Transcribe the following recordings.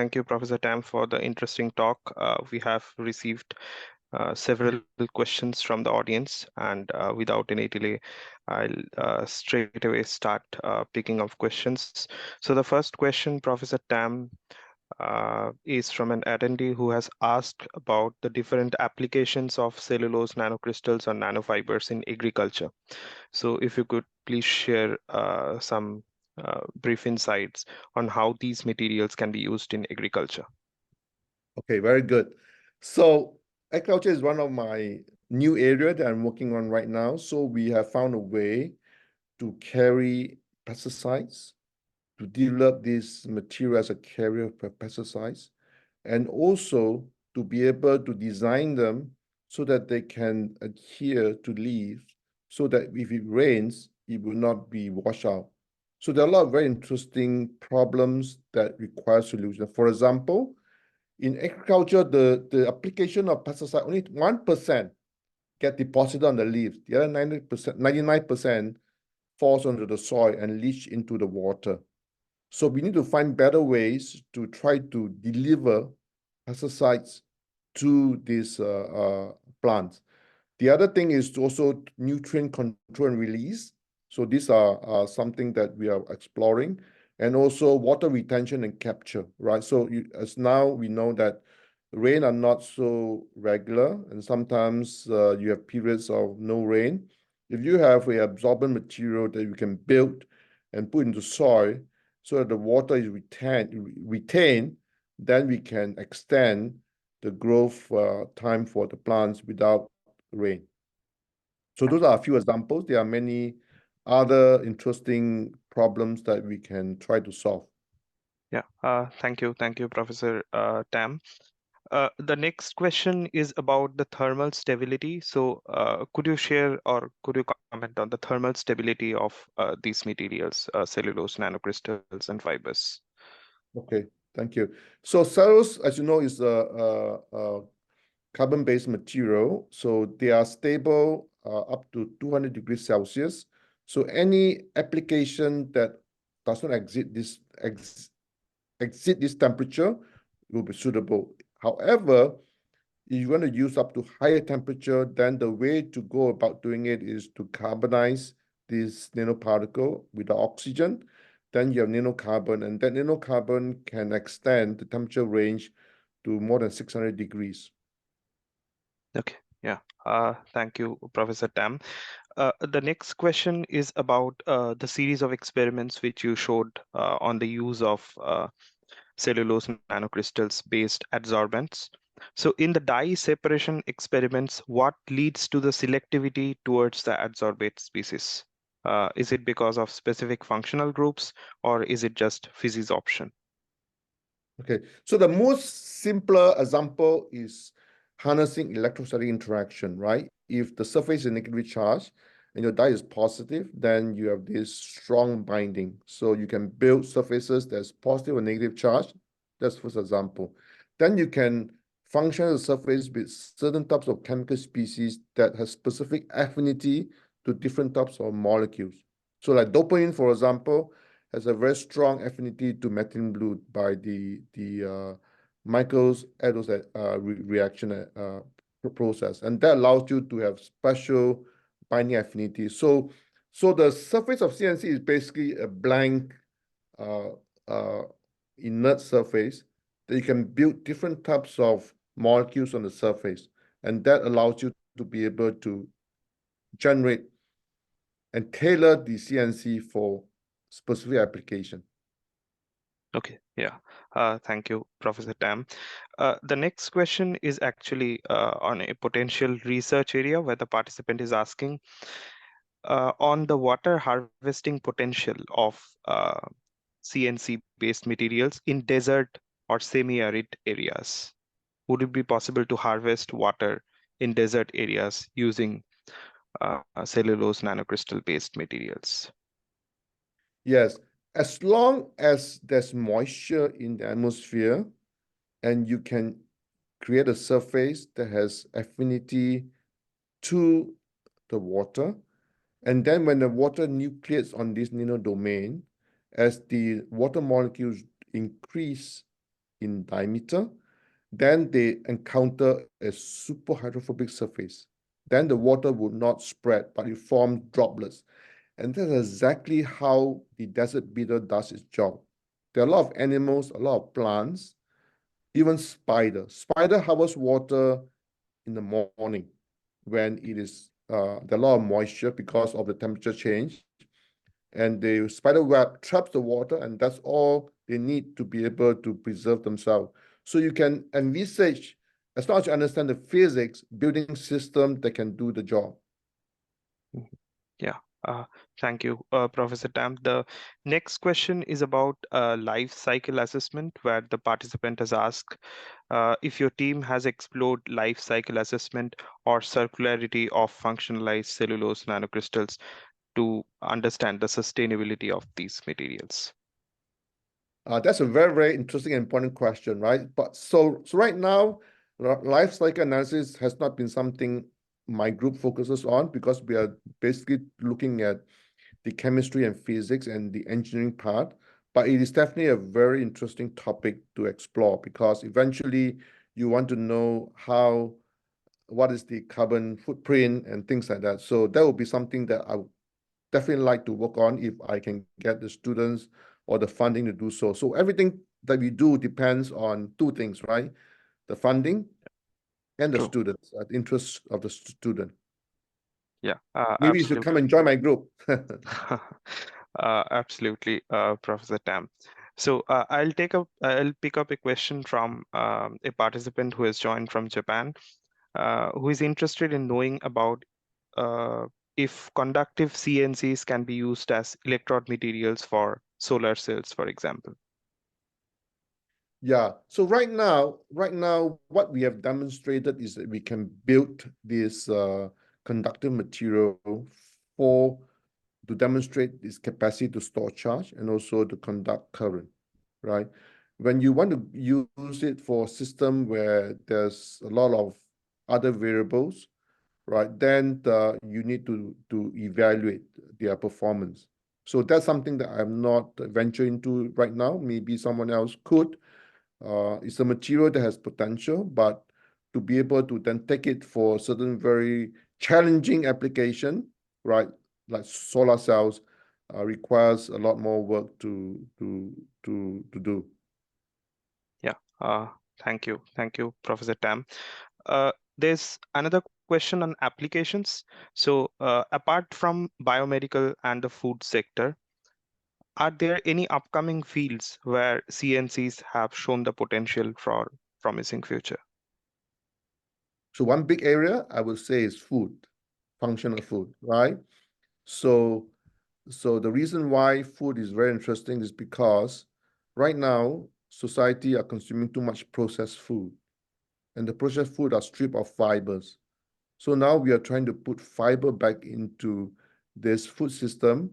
Thank you, Professor Tam, for the interesting talk. We have received several questions from the audience, and without any delay, I'll straight away start picking up questions. So the first question, Professor Tam, is from an attendee who has asked about the different applications of cellulose nanocrystals or nanofibers in agriculture. So if you could please share some brief insights on how these materials can be used in agriculture. Okay, very good. So agriculture is one of my new area that I'm working on right now. So we have found a way to carry pesticides, to develop this material as a carrier for pesticides, and also to be able to design them so that they can adhere to leaves, so that if it rains, it will not be washed out. So there are a lot of very interesting problems that require solution. For example, in agriculture, the application of pesticide, only 1% get deposited on the leaves. The other 90%, 99% falls onto the soil and leach into the water. So we need to find better ways to try to deliver pesticides to these plants. The other thing is also nutrient control and release. So these are something that we are exploring, and also water retention and capture, right? So as now we know that rain are not so regular, and sometimes you have periods of no rain. If you have a absorbent material that you can build and put into soil so that the water is retained, then we can extend the growth time for the plants without rain. So those are a few examples. There are many other interesting problems that we can try to solve. Yeah, thank you, Professor Tam. The next question is about the thermal stability. So, could you share or could you comment on the thermal stability of these materials, cellulose, nanocrystals, and fibers? Okay, thank you. So cellulose, as you know, is a carbon-based material. So they are stable up to 200 degrees Celsius. So any application that does not exceed this temperature will be suitable. However, if you want to use up to higher temperature, then the way to go about doing it is to carbonize this nanoparticle with the oxygen. Then you have nanocarbon, and that nanocarbon can extend the temperature range to more than 600 degrees. Okay, yeah. Thank you, Professor Tam. The next question is about the series of experiments which you showed on the use of cellulose nanocrystals based adsorbents. So in the dye separation experiments, what leads to the selectivity towards the adsorbate species? Is it because of specific functional groups, or is it just physis option? Okay, so the most simpler example is harnessing electrostatic interaction, right? If the surface is negatively charged and your dye is positive, then you have this strong binding. So you can build surfaces that's positive or negative charge. That's first example. Then you can function the surface with certain types of chemical species that has specific affinity to different types of molecules. So like dopamine, for example, has a very strong affinity to methylene blue by the Michael's reaction process, and that allows you to have special binding affinity. So the surface of CNC is basically a blank uh, uh, inert surface that you can build different types of molecules on the surface, and that allows you to be able to generate and tailor the CNC for specific application. Okay, yeah. Thank you, Professor Tam. The next question is actually on a potential research area where the participant is asking on the water harvesting potential of CNC-based materials in desert or semi-arid areas. Would it be possible to harvest water in desert areas using cellulose nanocrystal-based materials? Yes, as long as there's moisture in the atmosphere and you can create a surface that has affinity to the water, and then when the water nucleates on this nano domain, as the water molecules increase in diameter. Then they encounter a super hydrophobic surface. Then the water would not spread, but it forms droplets. And that's exactly how the desert beetle does its job. There are a lot of animals, a lot of plants, even spider. Spider harvests water in the morning when it is there are a lot of moisture because of the temperature change. And the spider web traps the water, and that's all they need to be able to preserve themselves. So you can envisage, as long as you understand the physics, building system that can do the job. Yeah, thank you, Professor Tam. The next question is about life cycle assessment, where the participant has asked if your team has explored life cycle assessment or circularity of functionalized cellulose nanocrystals to understand the sustainability of these materials. That's a very, very interesting and important question, right? But so right now, life cycle analysis has not been something my group focuses on because we are basically looking at the chemistry and physics and the engineering part. But it is definitely a very interesting topic to explore because eventually you want to know what is the carbon footprint and things like that. So that would be something that I would definitely like to work on if I can get the students or the funding to do so. So everything that we do depends on two things, right? The funding and the True. students, the interest of the student. Yeah, Maybe you should come and join my group. Absolutely, Professor Tam. So I'll pick up a question from a participant who has joined from Japan, who is interested in knowing about uh, if conductive CNCs can be used as electrode materials for solar cells, for example. Yeah. So right now, what we have demonstrated is that we can build this conductive material for to demonstrate its capacity to store charge and also to conduct current, right? When you want to use it for a system where there's a lot of other variables, right, then you need to evaluate their performance. So that's something that I'm not venturing into right now. Maybe someone else could. It's a material that has potential, but to be able to then take it for certain very challenging application, right, like solar cells, requires a lot more work to do. Yeah. Thank you, Professor Tam. There's another question on applications. So, apart from biomedical and the food sector, are there any upcoming fields where CNCs have shown the potential for promising future? So one big area I would say is food, functional food, right? So the reason why food is very interesting is because right now society are consuming too much processed food, and the processed food are stripped of fibers. So now we are trying to put fiber back into this food system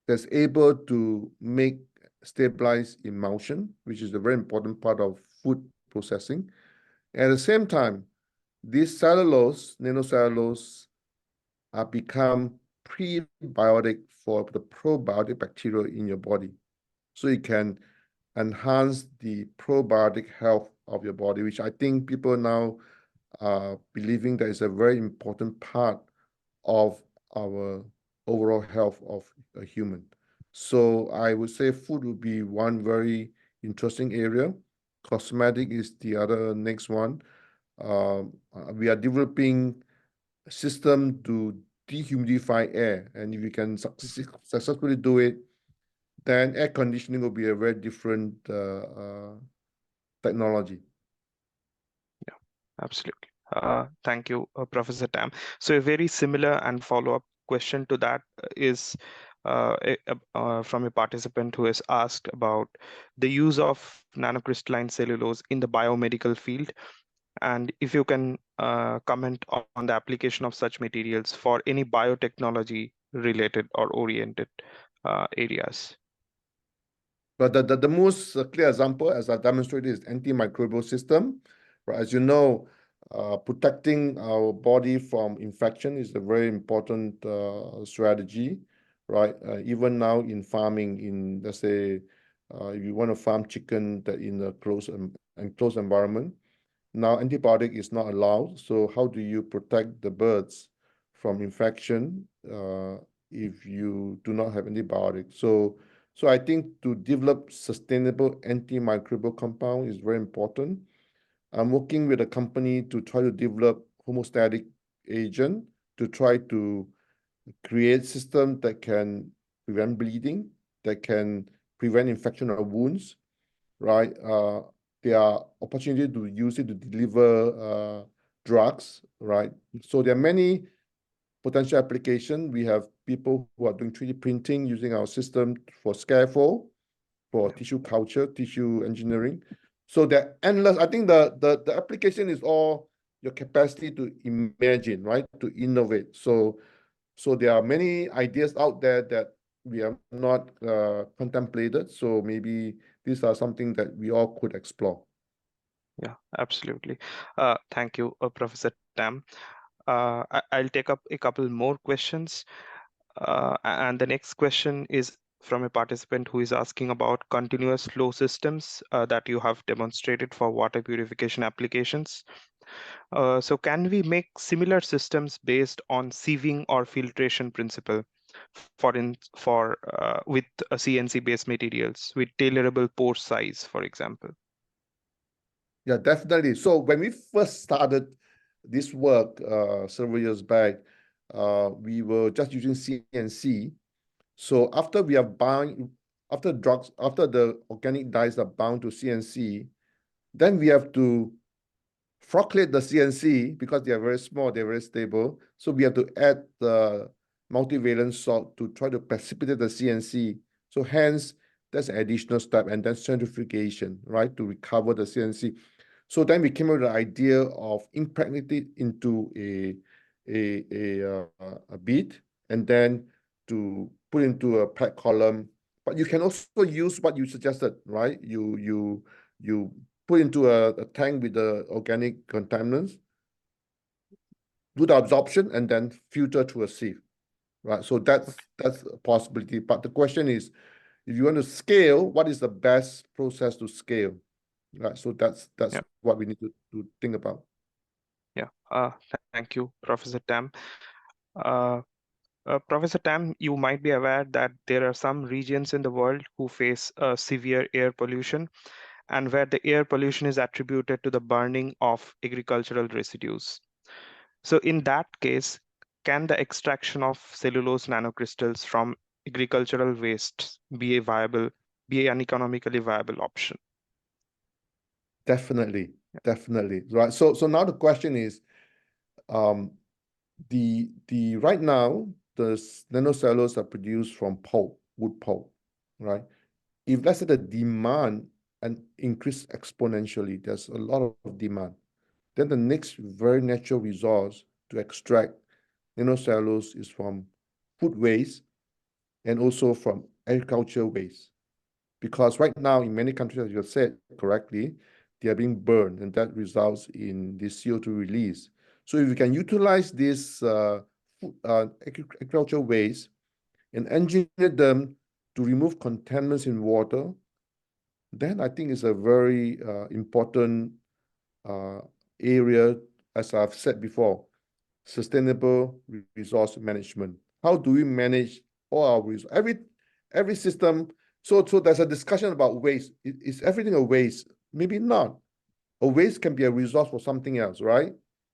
that's able to make stabilize emulsion, which is a very important part of food processing. At the same time, these cellulose, nanocellulose, are become prebiotic for the probiotic bacteria in your body. So it can enhance the probiotic health of your body, which I think people now are believing that is a very important part of our overall health of a human. So I would say food would be one very interesting area. Cosmetic is the other next one. We are developing a system to dehumidify air, and if you can successfully do it, then air conditioning will be a very different technology. Yeah, absolutely. Thank you, Professor Tam. So a very similar and follow-up question to that is from a participant who has asked about the use of nanocrystalline cellulose in the biomedical field, and if you can comment on the application of such materials for any biotechnology related or oriented areas. But the most clear example, as I demonstrated, is antimicrobial system. Right? As you know, protecting our body from infection is a very important strategy, right? Even now in farming, in let's say if you want to farm chicken that in a enclosed environment. Now, antibiotic is not allowed. So how do you protect the birds from infection if you do not have antibiotics? So I think to develop sustainable antimicrobial compound is very important. I'm working with a company to try to develop homeostatic agent to try to create system that can prevent bleeding, that can prevent infection of wounds, right? There are opportunity to use it to deliver drugs, right? So there are many potential application. We have people who are doing 3D printing using our system for scaffold, for tissue culture, tissue engineering. So they're endless. I think the application is all your capacity to imagine, right? To innovate. So there are many ideas out there that we have not contemplated. So maybe these are something that we all could explore. Yeah, absolutely. Thank you, Professor Tam. I'll take up a couple more questions. And the next question is from a participant who is asking about continuous flow systems that you have demonstrated for water purification applications. So can we make similar systems based on sieving or filtration principle with CNC-based materials with tailorable pore size, for example? Yeah, definitely. So when we first started this work several years back, we were just using CNC. So after we are bound, after the organic dyes are bound to CNC, then we have to flocculate the CNC because they are very small, they're very stable. So we have to add the multivalent salt to try to precipitate the CNC. So hence, that's an additional step, and then centrifugation, right, to recover the CNC. So then we came up with the idea of impregnating into a bead, and then to put into a pack column. But you can also use what you suggested, right? You put into a tank with the organic contaminants, do the absorption, and then filter to a sieve, right? So that's a possibility. But the question is, if you want to scale, what is the best process to scale? Right. So that's Yeah. what we need to think about. Yeah. Thank you, Professor Tam. Uh, Professor Tam, you might be aware that there are some regions in the world who face severe air pollution and where the air pollution is attributed to the burning of agricultural residues. So in that case, can the extraction of cellulose nanocrystals from agricultural wastes be an economically viable option? Definitely, definitely. Right. So now the question is, um, the right now the nanocellulose are produced from pulp, wood pulp, right? If let's say the demand and increase exponentially, there's a lot of demand. Then the next very natural resource to extract nanocellulose is from food waste and also from agriculture waste. Because right now, in many countries, as you said correctly, they are being burned, and that results in this CO2 release. So if we can utilize this agricultural waste and engineer them to remove contaminants in water, then I think it's a very important uh, area, as I've said before, sustainable resource management. How do we manage all our resources? Every system. So there's a discussion about waste. Is everything a waste? Maybe not. A waste can be a resource for something else, right?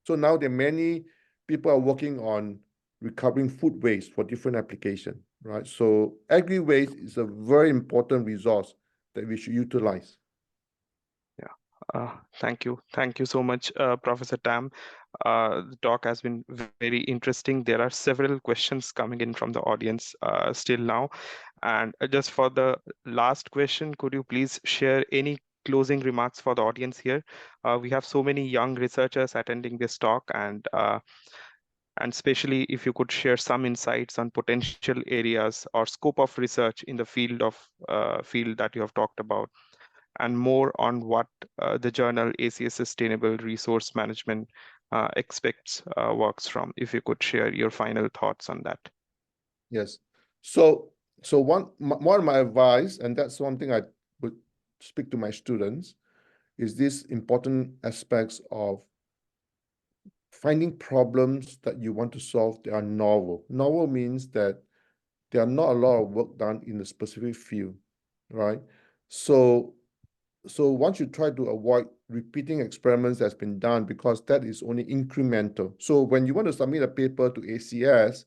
So now there are many people are working on recovering food waste for different application, right? So agri waste is a very important resource that we should utilize. Yeah. Thank you so much, Professor Tam. The talk has been very interesting. There are several questions coming in from the audience still now. And just for the last question, could you please share any closing remarks for the audience here? We have so many young researchers attending this talk, and especially if you could share some insights on potential areas or scope of research in the field that you have talked about, and more on what the journal ACS Sustainable Resource Management expects works from. If you could share your final thoughts on that. Yes. So one of my advice, and that's one thing I speak to my students is these important aspects of finding problems that you want to solve that are novel. Novel means that there are not a lot of work done in a specific field, right? So once you try to avoid repeating experiments that's been done, because that is only incremental. So when you want to submit a paper to ACS,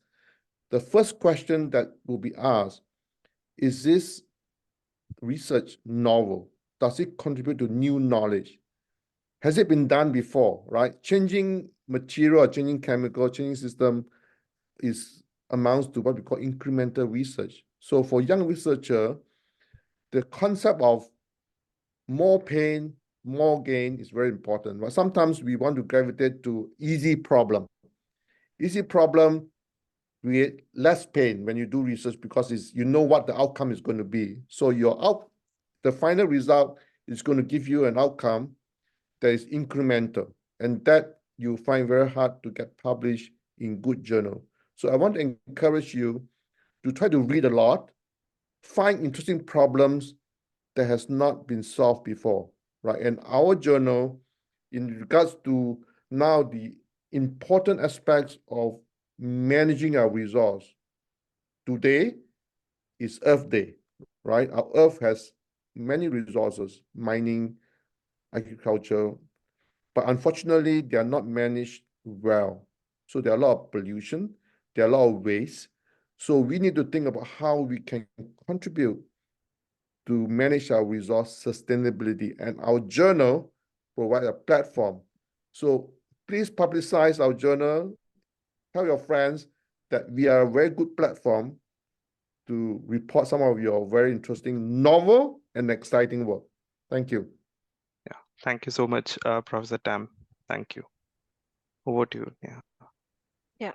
the first question that will be asked, is this research novel? Does it contribute to new knowledge? Has it been done before, right? Changing material, changing chemical, changing system amounts to what we call incremental research. So for young researcher, the concept of more pain, more gain is very important. But sometimes we want to gravitate to easy problem. Easy problem create less pain when you do research because you know what the outcome is going to be. So the final result is going to give you an outcome that is incremental, and that you find very hard to get published in good journal. So I want to encourage you to try to read a lot, find interesting problems that has not been solved before, right? And our journal, in regards to now the important aspects of managing our resource, today is Earth Day, right? Our Earth has many resources, mining, agriculture, but unfortunately, they are not managed well. So there are a lot of pollution, there are a lot of waste. So we need to think about how we can contribute to manage our resource sustainability, and our journal provide a platform. So please publicize our journal, tell your friends that we are a very good platform to report some of your very interesting, novel, and exciting work. Thank you. Yeah, thank you so much, Professor Tam. Thank you. Over to you. Yeah. Yeah.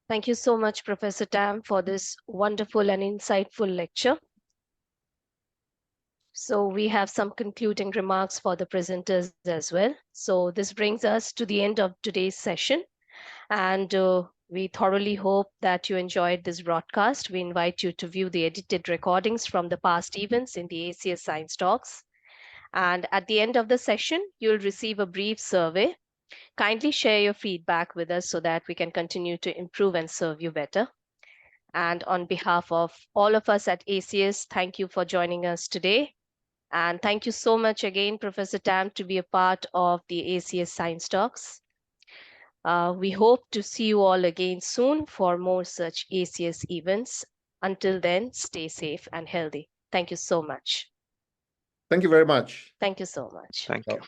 Thank you so much, Professor Tam, for this wonderful and insightful lecture. So we have some concluding remarks for the presenters as well. So this brings us to the end of today's session. And we thoroughly hope that you enjoyed this broadcast. We invite you to view the edited recordings from the past events in the ACS Science Talks. And at the end of the session, you'll receive a brief survey. Kindly share your feedback with us so that we can continue to improve and serve you better. And on behalf of all of us at ACS, thank you for joining us today. And thank you so much again, Professor Tam, to be a part of the ACS Science Talks. We hope to see you all again soon for more such ACS events. Until then, stay safe and healthy. Thank you so much. Thank you very much. Thank you so much. Thank you.